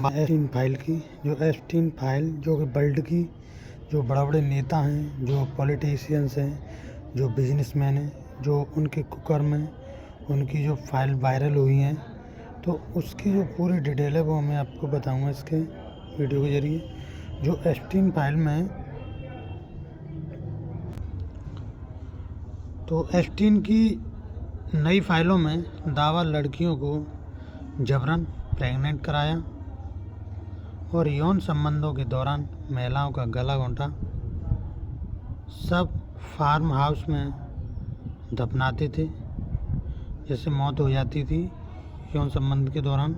Epstein file की। जो Epstein file जो कि वर्ल्ड की जो बड़े बड़े नेता हैं, जो पॉलिटिशियंस हैं, जो बिजनेसमैन हैं, जो उनके कुकर्म हैं, उनकी जो फाइल वायरल हुई हैं, तो उसकी जो पूरी डिटेल है वो मैं आपको बताऊंगा इसके वीडियो के ज़रिए। जो एप्स्टीन फाइल में, तो एप्स्टीन की नई फाइलों में दावा लड़कियों को जबरन प्रेग्नेंट कराया और यौन संबंधों के दौरान महिलाओं का गला घोंटा, सब फार्म हाउस में दफनाते थे। जैसे मौत हो जाती थी यौन संबंध के दौरान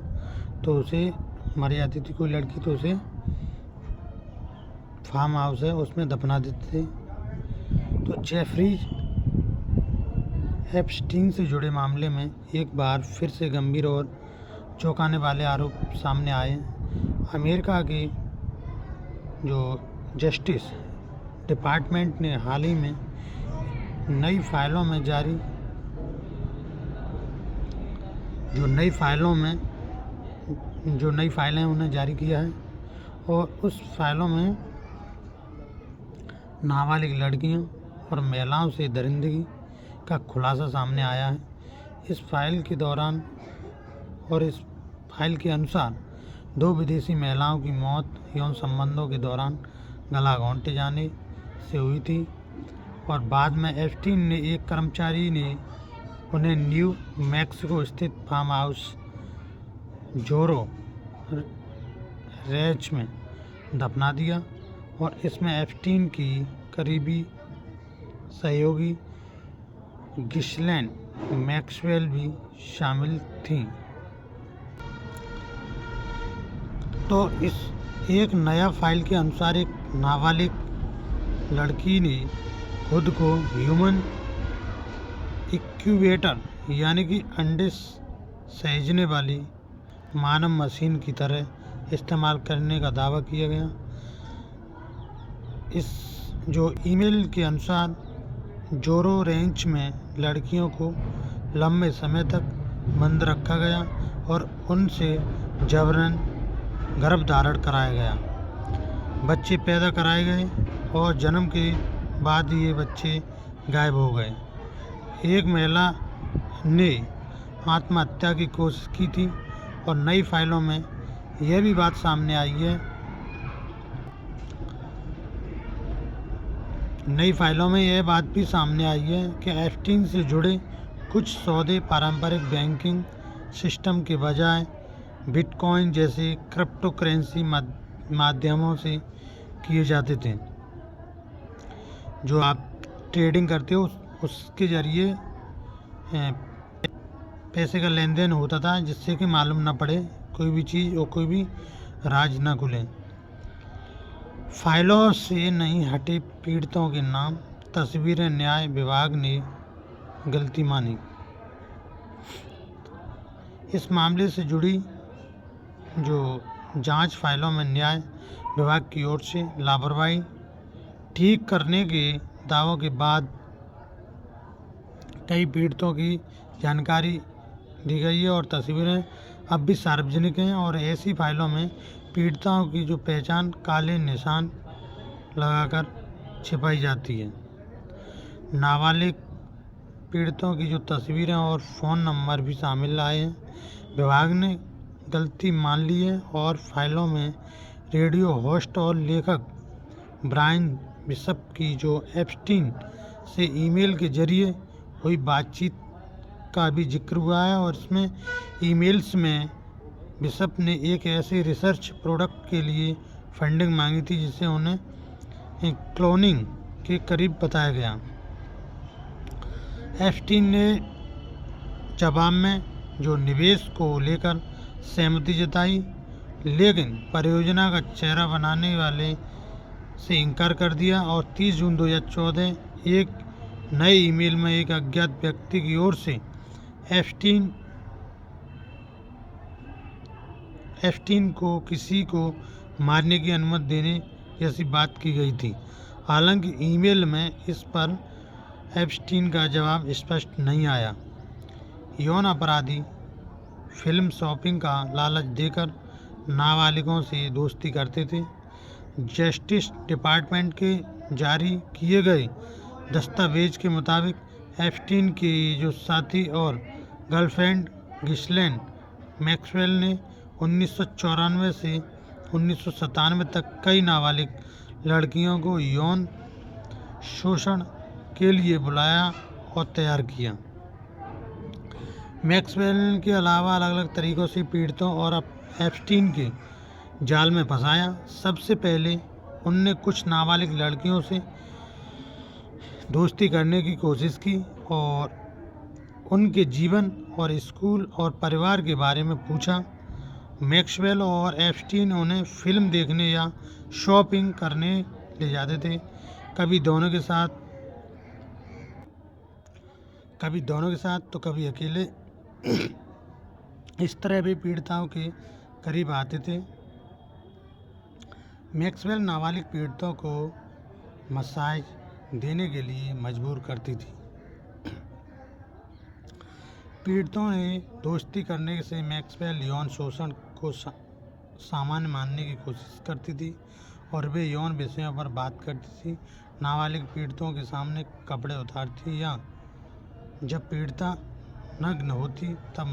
तो उसे मर जाती थी कोई लड़की, तो उसे फार्म हाउस है उसमें दफना देते थे। तो जेफरी एप्स्टीन से जुड़े मामले में एक बार फिर से गंभीर और चौंकाने वाले आरोप सामने आए। अमेरिका के जो जस्टिस डिपार्टमेंट ने हाल ही में नई फाइलें उन्हें जारी किया है और उस फाइलों में नाबालिग लड़कियों और महिलाओं से दरिंदगी का खुलासा सामने आया है। इस फाइल के अनुसार 2 विदेशी महिलाओं की मौत यौन संबंधों के दौरान गला घोंटे जाने से हुई थी और बाद में एप्स्टीन ने एक कर्मचारी ने उन्हें न्यू मैक्सिको स्थित फार्म हाउस जोरो रैंच में दफना दिया और इसमें एप्स्टीन की करीबी सहयोगी गिस्लेन मैक्सवेल भी शामिल थीं। तो इस एक नया फाइल के अनुसार एक नाबालिग लड़की ने खुद को ह्यूमन इक्यूबेटर यानी कि अंडे सहेजने वाली मानव मशीन की तरह इस्तेमाल करने का दावा किया गया। इस जो ईमेल के अनुसार जोरो रेंच में लड़कियों को लंबे समय तक बंद रखा गया और उनसे जबरन गर्भधारण कराया गया, बच्चे पैदा कराए गए और जन्म के बाद ये बच्चे गायब हो गए। एक महिला ने आत्महत्या की कोशिश की थी और नई फाइलों में यह भी बात सामने आई है कि एप्स्टीन से जुड़े कुछ सौदे पारंपरिक बैंकिंग सिस्टम के बजाय बिटकॉइन जैसे क्रिप्टो करेंसी माध्यमों से किए जाते थे। जो आप ट्रेडिंग करते हो उसके ज़रिए पैसे का लेन देन होता था, जिससे कि मालूम ना पड़े कोई भी चीज़ और कोई भी राज ना खुले। फाइलों से नहीं हटे पीड़ितों के नाम, तस्वीरें, न्याय विभाग ने गलती मानी। इस मामले से जुड़ी जो जांच फाइलों में न्याय विभाग की ओर से लापरवाही ठीक करने के दावों के बाद कई पीड़ितों की जानकारी दी गई है और तस्वीरें अब भी सार्वजनिक हैं और ऐसी फाइलों में पीड़िताओं की जो पहचान काले निशान लगाकर छिपाई जाती है। नाबालिग पीड़ितों की जो तस्वीरें और फ़ोन नंबर भी शामिल आए हैं। विभाग ने गलती मान ली है और फाइलों में रेडियो होस्ट और लेखक ब्रायन बिशप की जो एप्स्टीन से ईमेल के जरिए हुई बातचीत का भी जिक्र हुआ है और इसमें ईमेल्स में बिशप ने एक ऐसे रिसर्च प्रोडक्ट के लिए फंडिंग मांगी थी जिसे उन्हें क्लोनिंग के करीब बताया गया। एप्स्टीन ने जवाब में जो निवेश को लेकर सहमति जताई, लेकिन परियोजना का चेहरा बनाने वाले से इनकार कर दिया और 30 जून 2014 एक नए ईमेल में एक अज्ञात व्यक्ति की ओर से एप्स्टीन को किसी को मारने की अनुमति देने जैसी बात की गई थी। हालांकि ईमेल में इस पर एप्स्टीन का जवाब स्पष्ट नहीं आया। यौन अपराधी फिल्म शॉपिंग का लालच देकर नाबालिगों से दोस्ती करते थे। जस्टिस डिपार्टमेंट के जारी किए गए दस्तावेज के मुताबिक एप्स्टीन के जो साथी और गर्लफ्रेंड गिस्लेन मैक्सवेल ने 1994 से 1997 तक कई नाबालिग लड़कियों को यौन शोषण के लिए बुलाया और तैयार किया। मैक्सवेल के अलावा अलग अलग तरीकों से पीड़ितों और एप्स्टीन के जाल में फंसाया। सबसे पहले उनने कुछ नाबालिग लड़कियों से दोस्ती करने की कोशिश की और उनके जीवन और स्कूल और परिवार के बारे में पूछा। मैक्सवेल और एप्स्टीन उन्हें फिल्म देखने या शॉपिंग करने ले जाते थे, कभी दोनों के साथ तो कभी अकेले। इस तरह वे पीड़िताओं के करीब आते थे। मैक्सवेल नाबालिग पीड़ितों को मसाज देने के लिए मजबूर करती थी। पीड़ितों ने दोस्ती करने से मैक्सवेल यौन शोषण को सामान्य मानने की कोशिश करती थी और वे यौन विषयों पर बात करती थी। नाबालिग पीड़ितों के सामने कपड़े उतारती या जब पीड़िता नग्न होती तब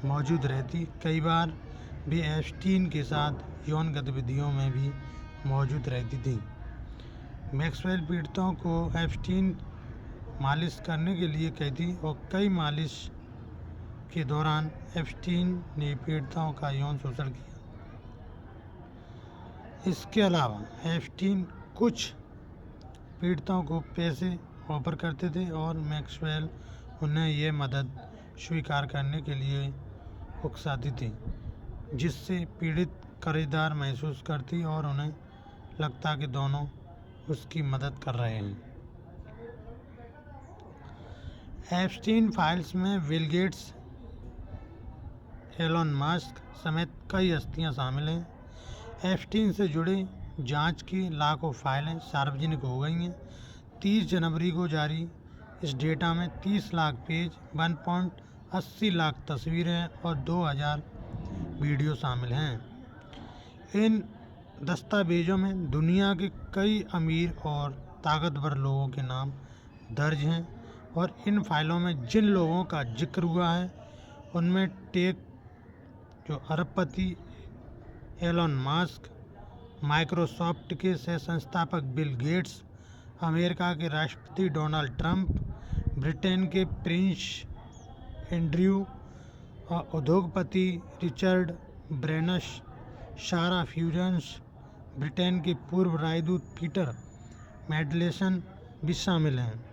मौजूद रहती। कई बार वे एप्स्टीन के साथ यौन गतिविधियों में भी मौजूद रहती थी। मैक्सवेल पीड़ितों को एप्स्टीन मालिश करने के लिए कहती और कई मालिश के दौरान एप्स्टीन ने पीड़िताओं का यौन शोषण किया। इसके अलावा एप्स्टीन कुछ पीड़ितों को पैसे ऑफर करते थे और मैक्सवेल उन्हें यह मदद स्वीकार करने के लिए उकसाती थी, जिससे पीड़ित कर्जदार महसूस करती और उन्हें लगता कि दोनों उसकी मदद कर रहे हैं। एप्स्टीन फाइल्स में बिल गेट्स, एलन मस्क समेत कई हस्तियां शामिल हैं। एप्स्टीन से जुड़े जांच की लाखों फाइलें सार्वजनिक हो गई हैं। 30 जनवरी को जारी इस डेटा में 30 लाख पेज, 1.80 लाख तस्वीरें और 2000 वीडियो शामिल हैं। इन दस्तावेजों में दुनिया के कई अमीर और ताकतवर लोगों के नाम दर्ज हैं और इन फाइलों में जिन लोगों का जिक्र हुआ है उनमें टेक जो अरबपति एलन मस्क, माइक्रोसॉफ्ट के सह संस्थापक बिल गेट्स, अमेरिका के राष्ट्रपति डोनाल्ड ट्रंप, ब्रिटेन के प्रिंस एंड्रयू, उद्योगपति रिचर्ड ब्रेनस, सारा फ्यूजन्स, ब्रिटेन के पूर्व राजदूत पीटर मैडलेसन भी शामिल हैं।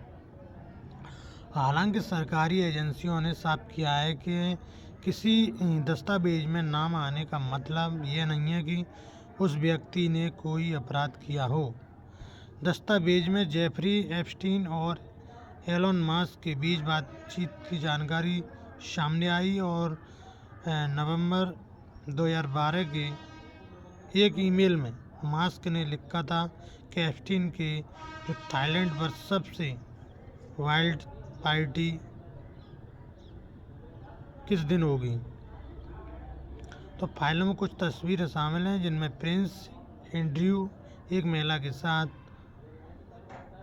हालांकि सरकारी एजेंसियों ने साफ किया है कि किसी दस्तावेज में नाम आने का मतलब ये नहीं है कि उस व्यक्ति ने कोई अपराध किया हो। दस्तावेज में जेफरी एप्स्टीन और एलन मस्क के बीच बातचीत की जानकारी सामने आई और नवंबर 2012 के एक ईमेल में मस्क ने लिखा था कि एप्स्टीन के जो थाईलैंड पर सबसे वाइल्ड पार्टी किस दिन होगी। तो फाइलों में कुछ तस्वीरें शामिल हैं जिनमें प्रिंस एंड्रयू एक महिला के साथ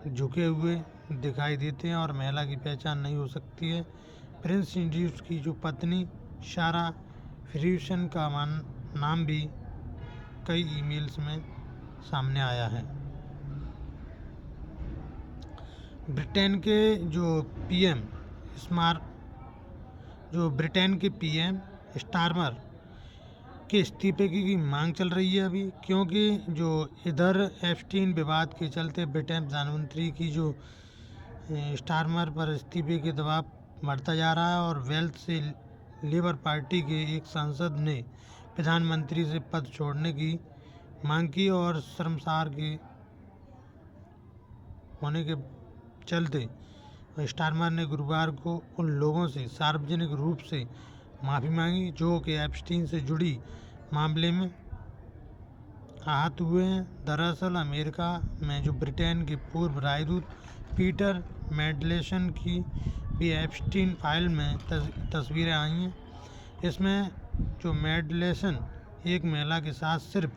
झुके हुए दिखाई देते हैं और महिला की पहचान नहीं हो सकती है। प्रिंस एंड्रयू की जो पत्नी सारा फ्यूसन का नाम भी कई ईमेल्स में सामने आया है। ब्रिटेन के जो पीएम स्टारमर के इस्तीफे की मांग चल रही है अभी, क्योंकि जो इधर एप्स्टीन विवाद के चलते ब्रिटेन प्रधानमंत्री की जो स्टारमर पर इस्तीफे के दबाव बढ़ता जा रहा है और वेल्स से लेबर पार्टी के एक सांसद ने प्रधानमंत्री से पद छोड़ने की मांग की और शर्मसार के होने के चलते स्टारमर ने गुरुवार को उन लोगों से सार्वजनिक रूप से माफ़ी मांगी जो कि एप्स्टीन से जुड़ी मामले में आहत हुए हैं। दरअसल अमेरिका में जो ब्रिटेन के पूर्व राजदूत पीटर मैडलेसन की भी एप्स्टीन फाइल में तस्वीरें आई हैं। इसमें जो मैडलेसन एक महिला के साथ सिर्फ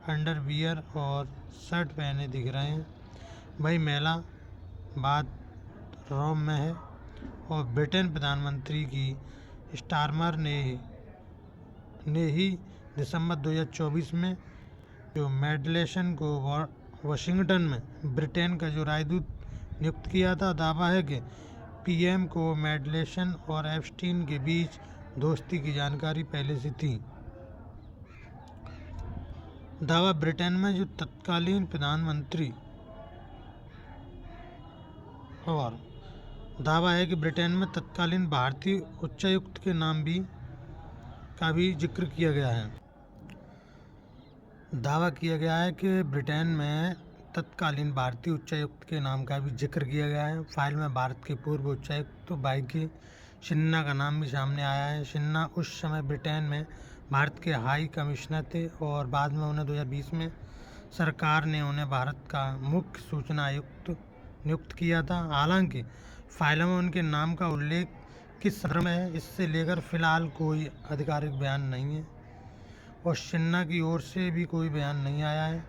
अंडरवियर और शर्ट पहने दिख रहे हैं। वही महिला बाथरूम में है और ब्रिटेन प्रधानमंत्री की स्टारमर ने ही दिसंबर 2024 में जो मेडलेशन को वाशिंगटन में ब्रिटेन का जो राजदूत नियुक्त किया था। दावा है कि पीएम को मेडलेशन और एप्स्टीन के बीच दोस्ती की जानकारी पहले से थी। दावा ब्रिटेन में जो तत्कालीन प्रधानमंत्री और दावा है कि ब्रिटेन में तत्कालीन भारतीय उच्चायुक्त के नाम का भी जिक्र किया गया है। दावा किया गया है कि ब्रिटेन में तत्कालीन भारतीय उच्चायुक्त के नाम का भी जिक्र किया गया है। फाइल में भारत के पूर्व उच्चायुक्त वाईके सिन्हा का नाम भी सामने आया है। सिन्हा उस समय ब्रिटेन में भारत के हाई कमिश्नर थे और बाद में उन्हें 2020 में सरकार ने उन्हें भारत का मुख्य सूचना आयुक्त नियुक्त किया था। हालांकि फाइलों में उनके नाम का उल्लेख किस सत्र में है, इससे लेकर फिलहाल कोई आधिकारिक बयान नहीं है और सिन्हा की ओर से भी कोई बयान नहीं आया है।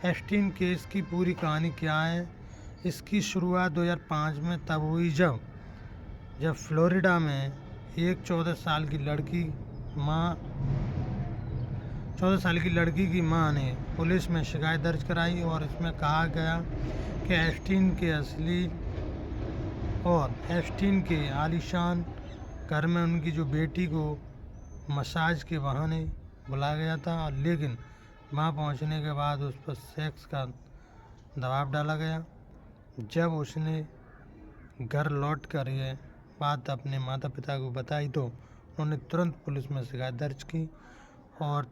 एप्स्टीन केस की पूरी कहानी क्या है? इसकी शुरुआत 2005 में तब हुई जब फ्लोरिडा में एक 14 साल की लड़की की मां ने पुलिस में शिकायत दर्ज कराई और इसमें कहा गया कि एप्स्टीन के आलीशान घर में उनकी जो बेटी को मसाज के बहाने बुलाया गया था, लेकिन वहां पहुंचने के बाद उस पर सेक्स का दबाव डाला गया। जब उसने घर लौट कर यह बात अपने माता पिता को बताई तो उन्होंने तुरंत पुलिस में शिकायत दर्ज की और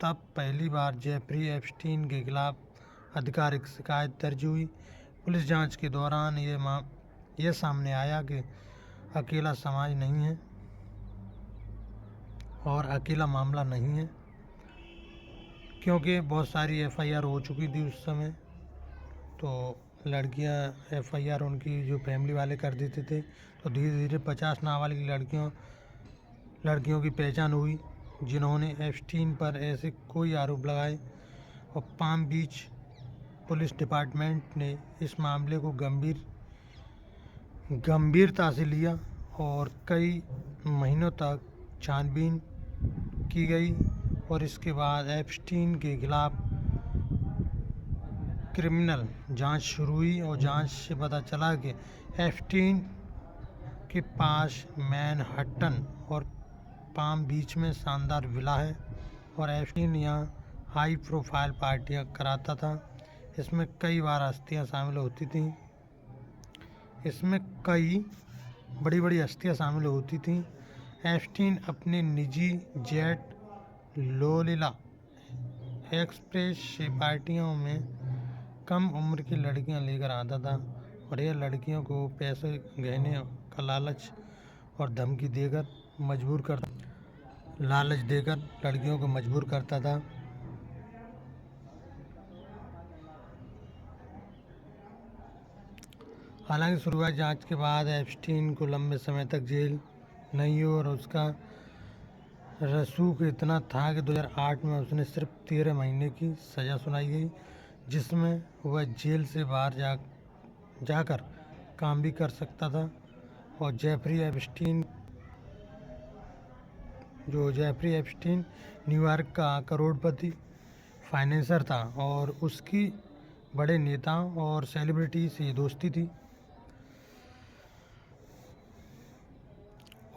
तब पहली बार जेफरी एप्स्टीन के खिलाफ आधिकारिक शिकायत दर्ज हुई। पुलिस जांच के दौरान यह सामने आया कि अकेला समाज नहीं है और अकेला मामला नहीं है, क्योंकि बहुत सारी एफआईआर हो चुकी थी उस समय। तो लड़कियां एफआईआर उनकी जो फैमिली वाले कर देते थे, तो धीरे धीरे 50 नाबालिग लड़कियों की पहचान हुई जिन्होंने एप्स्टीन पर ऐसे कोई आरोप लगाए और पाम बीच पुलिस डिपार्टमेंट ने इस मामले को गंभीरता से लिया और कई महीनों तक छानबीन की गई और इसके बाद एप्स्टीन के खिलाफ क्रिमिनल जांच शुरू हुई और जांच से पता चला कि एप्स्टीन के पास मैनहट्टन और पाम बीच में शानदार विला है और एप्स्टीन यहाँ हाई प्रोफाइल पार्टियां कराता था। इसमें कई बार हस्तियां शामिल होती थीं। इसमें कई बड़ी हस्तियां शामिल होती थीं। एप्स्टीन अपने निजी जेट लोलिला एक्सप्रेस से पार्टियों में कम उम्र की लड़कियां लेकर आता था और यह लड़कियों को पैसे, गहने का लालच और धमकी देकर लड़कियों को मजबूर करता था। हालांकि शुरुआती जांच के बाद एप्स्टीन को लंबे समय तक जेल नहीं हुई और उसका रसूख इतना था कि 2008 में उसने सिर्फ 13 महीने की सज़ा सुनाई गई, जिसमें वह जेल से बाहर जाकर काम भी कर सकता था। और जेफरी एप्स्टीन न्यूयॉर्क का करोड़पति फाइनेंसर था और उसकी बड़े नेताओं और सेलिब्रिटी से दोस्ती थी।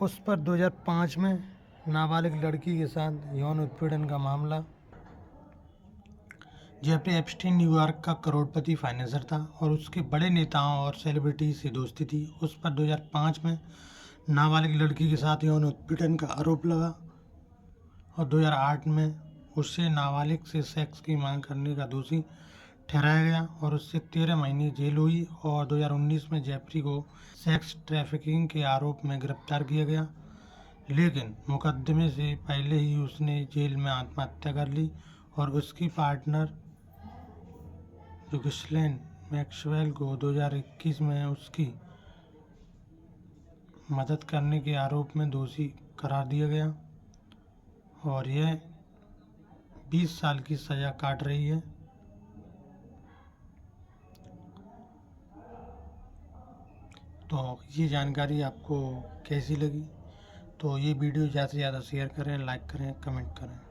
उस पर 2005 में नाबालिग लड़की के साथ यौन उत्पीड़न का मामला। जेफरी एप्स्टीन न्यूयॉर्क का करोड़पति फाइनेंसर था और उसके बड़े नेताओं और सेलिब्रिटी से दोस्ती थी। उस पर 2005 में नाबालिग लड़की के साथ यौन उत्पीड़न का आरोप लगा और 2008 में उससे नाबालिग से सेक्स की मांग करने का दोषी ठहराया गया और उससे 13 महीने जेल हुई और 2019 में जेफरी को सेक्स ट्रैफिकिंग के आरोप में गिरफ्तार किया गया, लेकिन मुकदमे से पहले ही उसने जेल में आत्महत्या कर ली और उसकी पार्टनर जो गिस्लेन मैक्सवेल को 2021 में उसकी मदद करने के आरोप में दोषी करार दिया गया और यह 20 साल की सज़ा काट रही है। तो ये जानकारी आपको कैसी लगी? तो ये वीडियो ज़्यादा से ज़्यादा शेयर करें, लाइक करें, कमेंट करें।